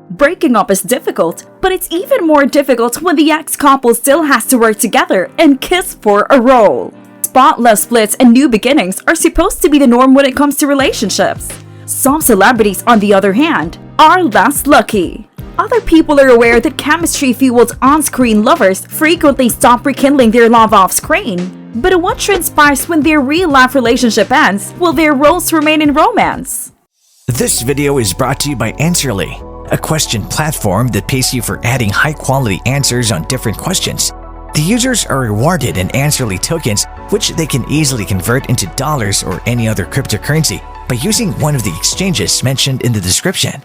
Breaking up is difficult, but it's even more difficult when the ex-couple still has to work together and kiss for a role. Spotless splits and new beginnings are supposed to be the norm when it comes to relationships. Some celebrities, on the other hand, are less lucky. Other people are aware that chemistry-fueled on-screen lovers frequently stop rekindling their love off-screen. But what transpires when their real-life relationship ends? Will their roles remain in romance? This video is brought to you by Answerly, a question platform that pays you for adding high-quality answers on different questions. The users are rewarded in Answerly tokens, which they can easily convert into dollars or any other cryptocurrency by using one of the exchanges mentioned in the description.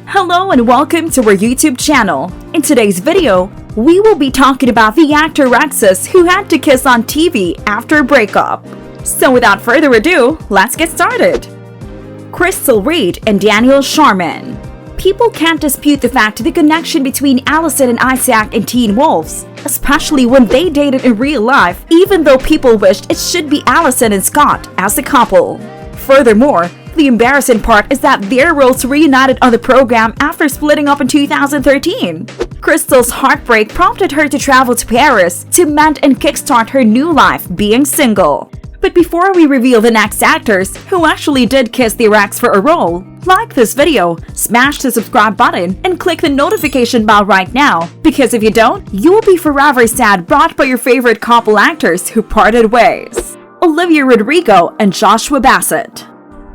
Hello and welcome to our YouTube channel. In today's video, we will be talking about the actor Exes who had to kiss on TV after a breakup. So without further ado, let's get started. Crystal Reed and Daniel Sharman. People can't dispute the fact the connection between Allison and Isaac and Teen Wolves, especially when they dated in real life, even though people wished it should be Allison and Scott as the couple. Furthermore, the embarrassing part is that their roles reunited on the program after splitting up in 2013. Crystal's heartbreak prompted her to travel to Paris to mend and kickstart her new life being single. But before we reveal the next actors who actually did kiss their ex for a role, like this video, smash the subscribe button, and click the notification bell right now, because if you don't, you will be forever sad brought by your favorite couple actors who parted ways. Olivia Rodrigo and Joshua Bassett.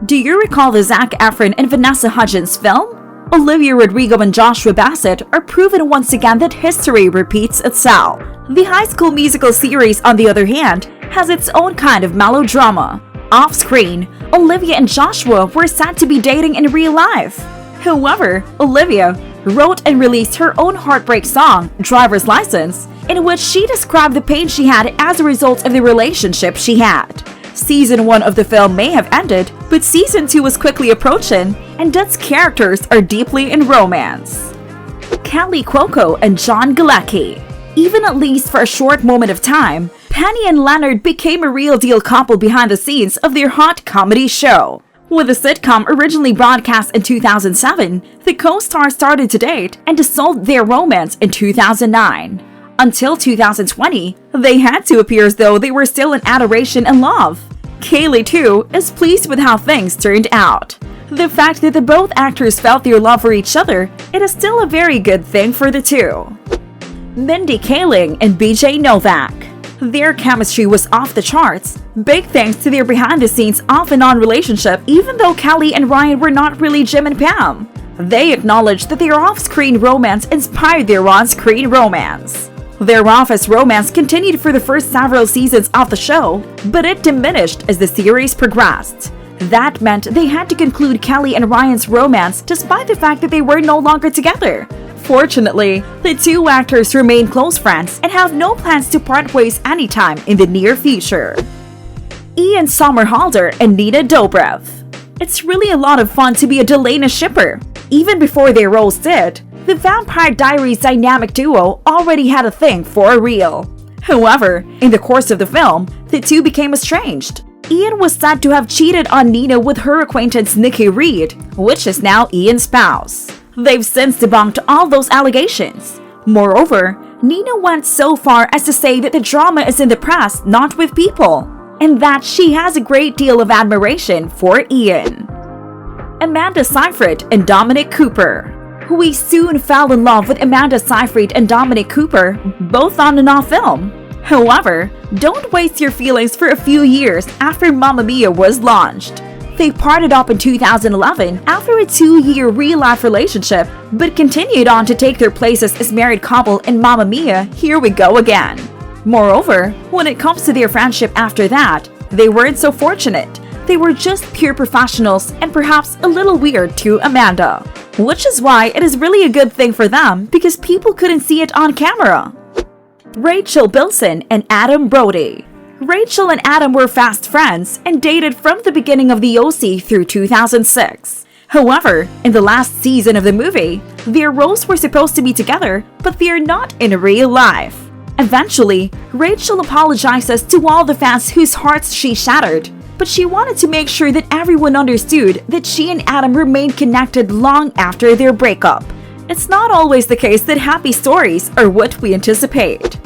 Do you recall the Zac Efron and Vanessa Hudgens film? Olivia Rodrigo and Joshua Bassett are proven once again that history repeats itself. The High School Musical series, on the other hand, has its own kind of melodrama. Off-screen, Olivia and Joshua were said to be dating in real life. However, Olivia wrote and released her own heartbreak song, Driver's License, in which she described the pain she had as a result of the relationship she had. Season 1 of the film may have ended, but Season 2 was quickly approaching, and its characters are deeply in romance. Kelly Cuoco and John Galecki. Even at least for a short moment of time, Penny and Leonard became a real-deal couple behind the scenes of their hot comedy show. With the sitcom originally broadcast in 2007, the co-stars started to date and dissolved their romance in 2009. Until 2020, they had to appear as though they were still in adoration and love. Kaylee, too, is pleased with how things turned out. The fact that the both actors felt their love for each other, it is still a very good thing for the two. Mindy Kaling and BJ Novak. Their chemistry was off the charts, big thanks to their behind-the-scenes off-and-on relationship, even though Kelly and Ryan were not really Jim and Pam. They acknowledged that their off-screen romance inspired their on-screen romance. Their office romance continued for the first several seasons of the show, but it diminished as the series progressed. That meant they had to conclude Kelly and Ryan's romance despite the fact that they were no longer together. Fortunately, the two actors remain close friends and have no plans to part ways anytime in the near future. Ian Somerhalder and Nina Dobrev. It's really a lot of fun to be a Delana shipper. Even before their roles did, the Vampire Diaries dynamic duo already had a thing for real. However, in the course of the film, the two became estranged. Ian was said to have cheated on Nina with her acquaintance Nikki Reed, which is now Ian's spouse. They've since debunked all those allegations. Moreover, Nina went so far as to say that the drama is in the press, not with people, and that she has a great deal of admiration for Ian. Amanda Seyfried and Dominic Cooper. We soon fell in love with Amanda Seyfried and Dominic Cooper, both on and off film. However, don't waste your feelings for a few years after Mamma Mia was launched. They parted up in 2011 after a 2-year real-life relationship, but continued on to take their places as married couple in Mamma Mia, Here We Go Again. Moreover, when it comes to their friendship after that, they weren't so fortunate. They were just pure professionals and perhaps a little weird to Amanda. Which is why it is really a good thing for them because people couldn't see it on camera. Rachel Bilson and Adam Brody. Rachel and Adam were fast friends and dated from the beginning of the OC through 2006. However, in the last season of the movie, their roles were supposed to be together, but they are not in real life. Eventually, Rachel apologizes to all the fans whose hearts she shattered, but she wanted to make sure that everyone understood that she and Adam remained connected long after their breakup. it's not always the case that happy stories are what we anticipate.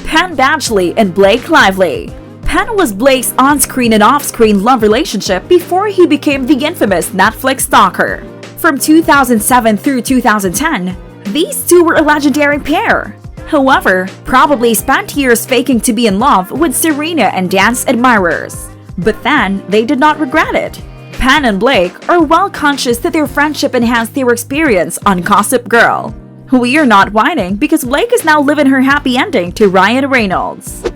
Penn Badgley and Blake Lively. Penn was Blake's on-screen and off-screen love relationship before he became the infamous Netflix stalker. From 2007 through 2010, these two were a legendary pair. However, probably spent years faking to be in love with Serena and Dan's admirers. But then, they did not regret it. Penn and Blake are well conscious that their friendship enhanced their experience on Gossip Girl. We are not whining because Blake is now living her happy ending to Ryan Reynolds.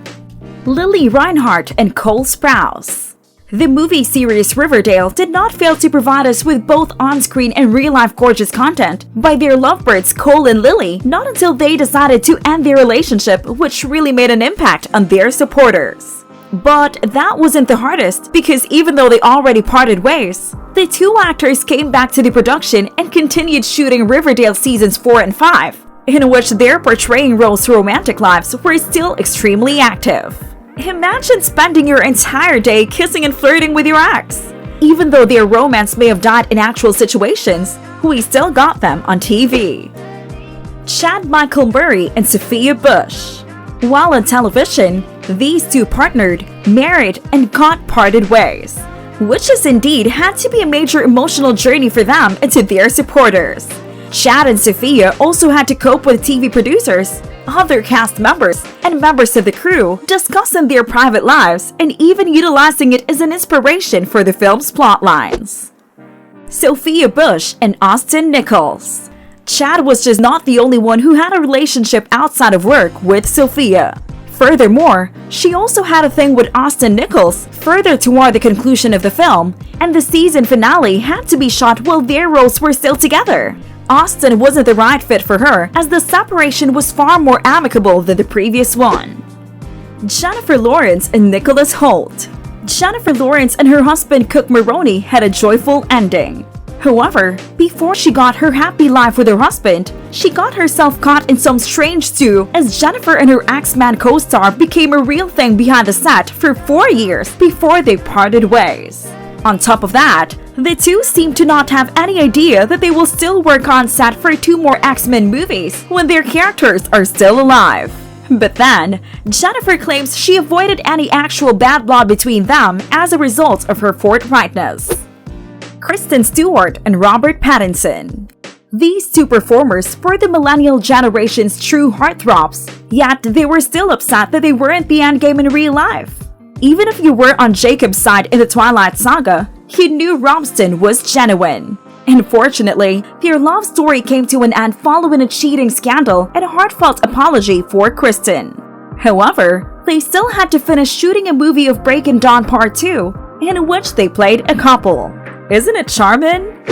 Lily Reinhart and Cole Sprouse. The movie series Riverdale did not fail to provide us with both on-screen and real-life gorgeous content by their lovebirds Cole and Lily not until they decided to end their relationship, which really made an impact on their supporters. But that wasn't the hardest because even though they already parted ways, the two actors came back to the production and continued shooting Riverdale seasons 4 and 5, in which their portraying Rose's romantic lives were still extremely active. Imagine spending your entire day kissing and flirting with your ex. Even though their romance may have died in actual situations, we still got them on TV. Chad Michael Murray and Sophia Bush. While on television, these two partnered, married, and got parted ways, which has indeed had to be a major emotional journey for them and to their supporters. Chad and Sophia also had to cope with TV producers, other cast members, and members of the crew discussing their private lives and even utilizing it as an inspiration for the film's plotlines. Sophia Bush and Austin Nichols. Chad was just not the only one who had a relationship outside of work with Sophia. Furthermore, she also had a thing with Austin Nichols further toward the conclusion of the film, and the season finale had to be shot while their roles were still together. Austin wasn't the right fit for her, as the separation was far more amicable than the previous one. Jennifer Lawrence and Nicholas Hoult. Jennifer Lawrence and her husband Cook Maroney had a joyful ending. However, before she got her happy life with her husband, she got herself caught in some strange stew as Jennifer and her X-Men co-star became a real thing behind the set for 4 years before they parted ways. On top of that, the two seem to not have any idea that they will still work on set for 2 more X-Men movies when their characters are still alive. But then, Jennifer claims she avoided any actual bad blood between them as a result of her forthrightness. Kristen Stewart and Robert Pattinson. These two performers were the millennial generation's true heartthrobs, yet they were still upset that they weren't the endgame in real life. Even if you were on Jacob's side in the Twilight Saga, you knew Robston was genuine. Unfortunately, their love story came to an end following a cheating scandal and a heartfelt apology for Kristen. However, they still had to finish shooting a movie of Breaking Dawn Part 2, in which they played a couple. Isn't it charming?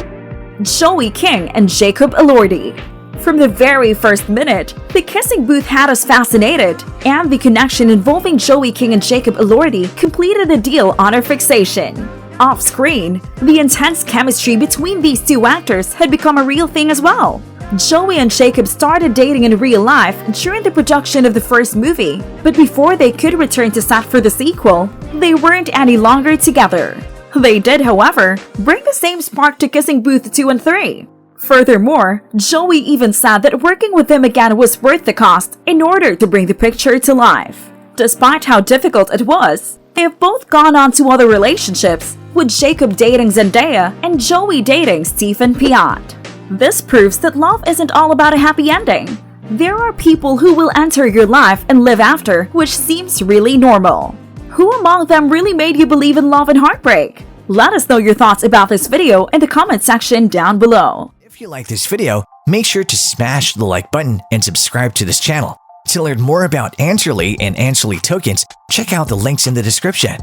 Joey King and Jacob Elordi. From the very first minute, the kissing booth had us fascinated, and the connection involving Joey King and Jacob Elordi completed a deal on our fixation. Off-screen, the intense chemistry between these two actors had become a real thing as well. Joey and Jacob started dating in real life during the production of the first movie, but before they could return to set for the sequel, they weren't any longer together. They did, however, bring the same spark to Kissing Booth 2 and 3. Furthermore, Joey even said that working with them again was worth the cost in order to bring the picture to life. Despite how difficult it was, they have both gone on to other relationships, with Jacob dating Zendaya and Joey dating Stephen Piat. This proves that love isn't all about a happy ending. There are people who will enter your life and live after, which seems really normal. Who among them really made you believe in love and heartbreak? Let us know your thoughts about this video in the comment section down below. If you like this video, make sure to smash the like button and subscribe to this channel. To learn more about Answerly and Answerly tokens, check out the links in the description.